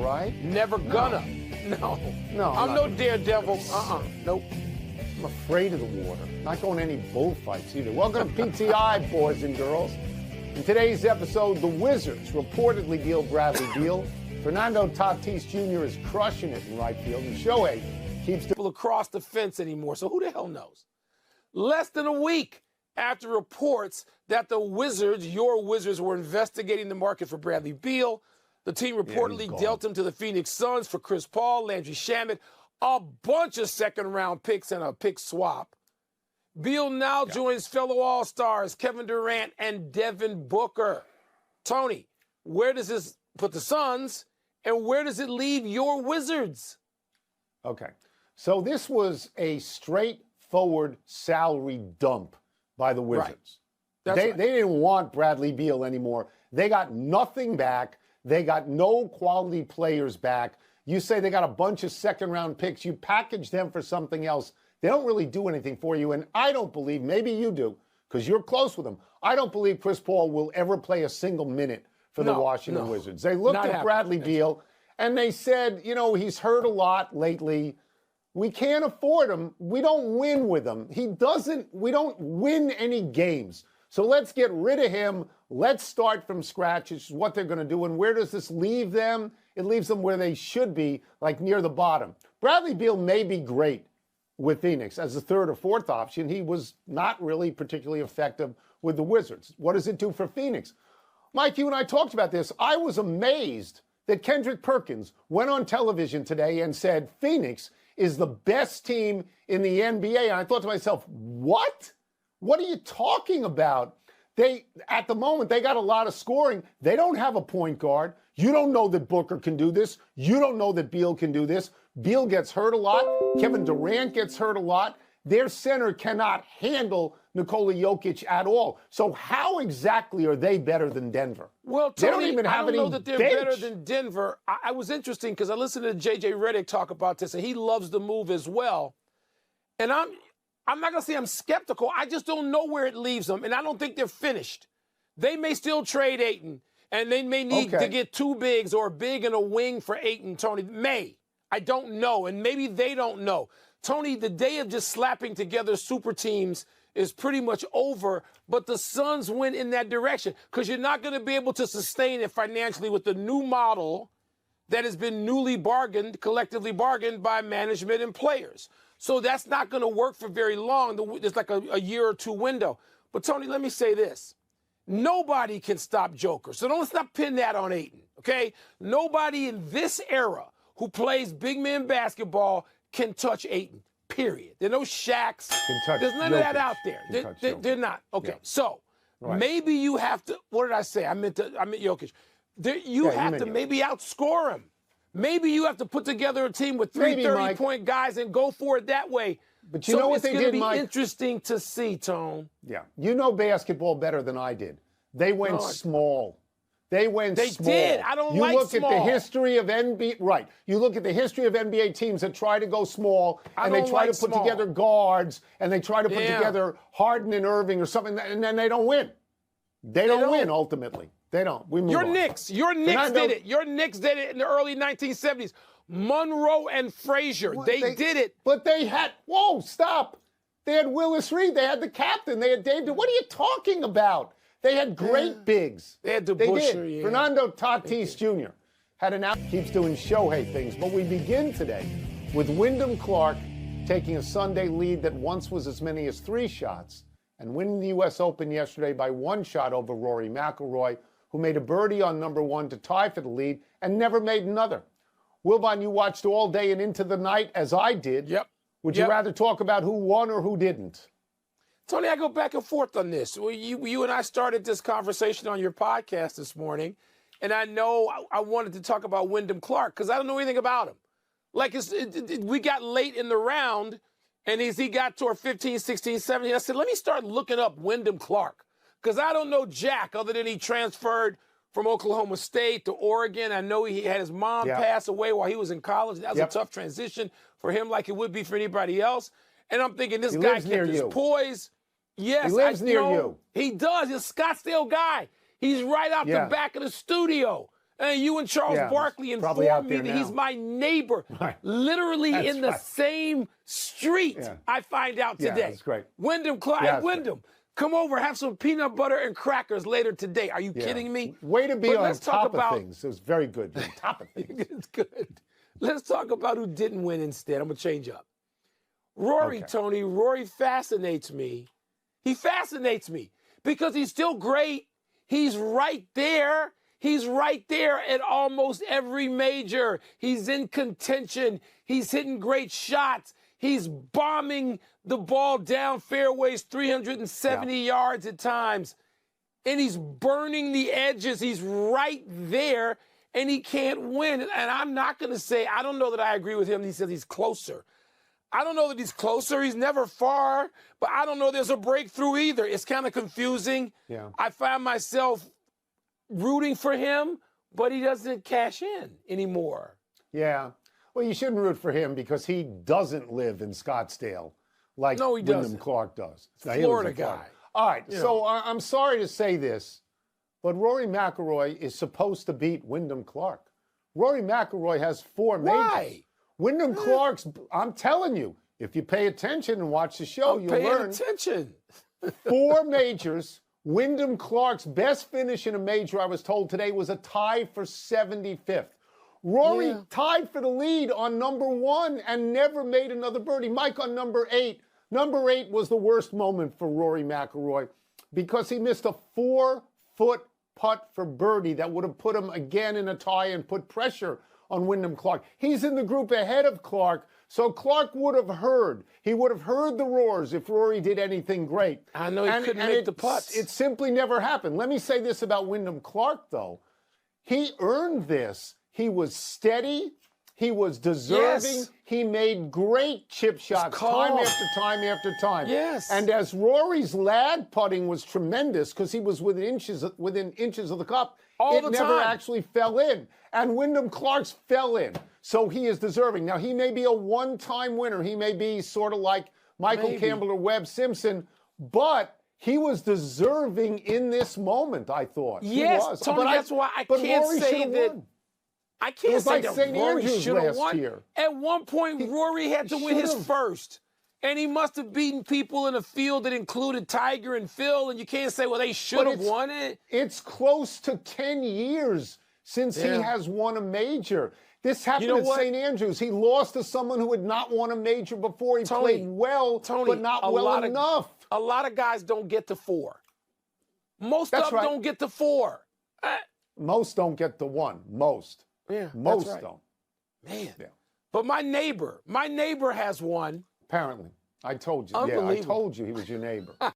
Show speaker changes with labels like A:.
A: right?
B: Never gonna. No.
A: No,
B: I'm no daredevil. Nope.
A: I'm afraid of the water. Not going to any bullfights either. Welcome to PTI, boys and girls. In today's episode, the Wizards reportedly deal Bradley Beal. Fernando Tatis Jr. is crushing it in right field, and Shohei keeps
B: people across the fence anymore, so who the hell knows? Less than a week after reports that the Wizards, your Wizards, were investigating the market for Bradley Beal, the team reportedly dealt him to the Phoenix Suns for Chris Paul, Landry Shamet, a bunch of second-round picks and a pick swap. Beal now joins fellow All-Stars Kevin Durant and Devin Booker. Tony, where does this put the Suns, and where does it leave your Wizards?
A: Okay, so this was a straightforward salary dump by the Wizards. Right. They didn't want Bradley Beal anymore. They got nothing back. They got no quality players back. You say they got a bunch of second-round picks. You package them for something else. They don't really do anything for you, and I don't believe, maybe you do, because you're close with them, I don't believe Chris Paul will ever play a single minute for the Washington Wizards. They looked at Bradley Beal, and they said, you know, he's hurt a lot lately. We can't afford him. We don't win with him. We don't win any games. So let's get rid of him. Let's start from scratch. It's what they're going to do. And where does this leave them? It leaves them where they should be, like near the bottom. Bradley Beal may be great with Phoenix as a third or fourth option. He was not really particularly effective with the Wizards. What does it do for Phoenix? Mike, you and I talked about this. I was amazed that Kendrick Perkins went on television today and said Phoenix is the best team in the NBA. And I thought to myself, what? What are you talking about? At the moment, they got a lot of scoring. They don't have a point guard. You don't know that Booker can do this. You don't know that Beal can do this. Beal gets hurt a lot. Kevin Durant gets hurt a lot. Their center cannot handle Nikola Jokic at all. So how exactly are they better than Denver?
B: Well, Tony,
A: they don't even have
B: I don't know that they're better
A: bench.
B: than Denver. I was interesting because I listened to J.J. Redick talk about this, and he loves the move as well. And I'm not going to say I'm skeptical. I just don't know where it leaves them, and I don't think they're finished. They may still trade Ayton, and they may need to get two bigs or a big and a wing for Ayton, Tony. I don't know, and maybe they don't know. Tony, the day of just slapping together super teams is pretty much over, but the Suns went in that direction because you're not going to be able to sustain it financially with the new model that has been collectively bargained by management and players. So that's not going to work for very long. It's like a year or two window. But, Tony, let me say this. Nobody can stop Joker. So don't stop pinning that on Ayton, okay? Nobody in this era who plays big man basketball can touch Ayton, period. There are no Shaqs. There's none of that out there. They're not. Okay, so maybe you have to, what did I say? I meant Jokic. You have to maybe outscore him. Maybe you have to put together a team with three 30-point guys and go for it that way.
A: But you know what they did, Mike?
B: It's going to be interesting to see, Tone.
A: Yeah. You know basketball better than I did. They went small. They went small. They did.
B: I don't
A: you
B: like
A: look
B: small.
A: At the history of NBA. Right. You look at the history of NBA teams that try to go small, and they try to put together guards, and they try to put together Harden and Irving or something, and then they don't win. They don't win, ultimately. They don't. We move on. Your Knicks did it. Your Knicks did it in the early 1970s. Monroe and Frazier, they did it. But they had, stop. They had Willis Reed. They had the captain. They had David. What are you talking about? They had great bigs.
B: They had the
A: Busher, Fernando Tatis Jr. had an out, keeps doing Shohei things. But we begin today with Wyndham Clark taking a Sunday lead that once was as many as 3 shots and winning the U.S. Open yesterday by 1 shot over Rory McIlroy, who made a birdie on number 1 to tie for the lead and never made another. Wilbon, you watched all day and into the night, as I did.
B: Yep.
A: Would you rather talk about who won or who didn't?
B: Tony, I go back and forth on this. You and I started this conversation on your podcast this morning, and I know I wanted to talk about Wyndham Clark because I don't know anything about him. Like, we got late in the round, and as he got toward 15, 16, 17, I said, let me start looking up Wyndham Clark because I don't know jack other than he transferred from Oklahoma State to Oregon. I know he had his mom pass away while he was in college. That was a tough transition for him like it would be for anybody else. And I'm thinking this guy kept his poise. Yes,
A: he lives near you.
B: He does. He's a Scottsdale guy. He's right out the back of the studio. And you and Charles Barkley informed me that he's my neighbor, literally in the same street. I find out today.
A: That's great.
B: Wyndham Clark. Hey, Wyndham, come over, have some peanut butter and crackers later today. Are you kidding me?
A: Way to be on top of things. It was very good. On top of things.
B: It's good. Let's talk about who didn't win instead. I'm going to change up. Rory, Tony. Rory fascinates me. He fascinates me because he's still great. He's right there. He's right there at almost every major. He's in contention. He's hitting great shots. He's bombing the ball down fairways 370 yards at times. And he's burning the edges. He's right there, and he can't win. And I'm not going to say, I don't know that I agree with him. He says he's closer. I don't know that he's closer. He's never far, but I don't know there's a breakthrough either. It's kind of confusing. I find myself rooting for him, but he doesn't cash in anymore.
A: Yeah. Well, you shouldn't root for him because he doesn't live in Scottsdale like Wyndham Clark does.
B: Florida guy.
A: All right. So I'm sorry to say this, but Rory McIlroy is supposed to beat Wyndham Clark. Rory McIlroy has 4 majors.
B: Why?
A: Wyndham Clark's, I'm telling you, if you pay attention and watch the show, you'll learn.
B: Pay attention.
A: 4 majors. Wyndham Clark's best finish in a major, I was told today, was a tie for 75th. Rory tied for the lead on number 1 and never made another birdie. Mike on number 8. Number 8 was the worst moment for Rory McIlroy because he missed a 4-foot putt for birdie that would have put him again in a tie and put pressure on Wyndham Clark. He's in the group ahead of Clark, so Clark would have heard. He would have heard the roars if Rory did anything great.
B: I know he couldn't make the putts.
A: It simply never happened. Let me say this about Wyndham Clark, though. He earned this. He was steady. He was deserving. He made great chip shots time after time after time. And as Rory's lag putting was tremendous because he was within inches of the cup, it never actually fell in. And Wyndham Clark's fell in. So he is deserving. Now, he may be a one-time winner. He may be sort of like Michael Campbell or Webb Simpson, but he was deserving in this moment, I thought.
B: Yes,
A: he was.
B: Tony, that's why I can't say that. I can't say that Rory should have won. At one point, Rory had to win his first. And he must have beaten people in a field that included Tiger and Phil, and you can't say, well, they should have won it.
A: It's close to 10 years since he has won a major. This happened at St. Andrews. He lost to someone who had not won a major before. He played well, but not well enough.
B: A lot of guys don't get to 4. Most of them don't get to 4.
A: Most don't get to 1. Most. Most don't.
B: Man. But my neighbor has 1.
A: Apparently. I told you. Yeah, I told you he was your neighbor.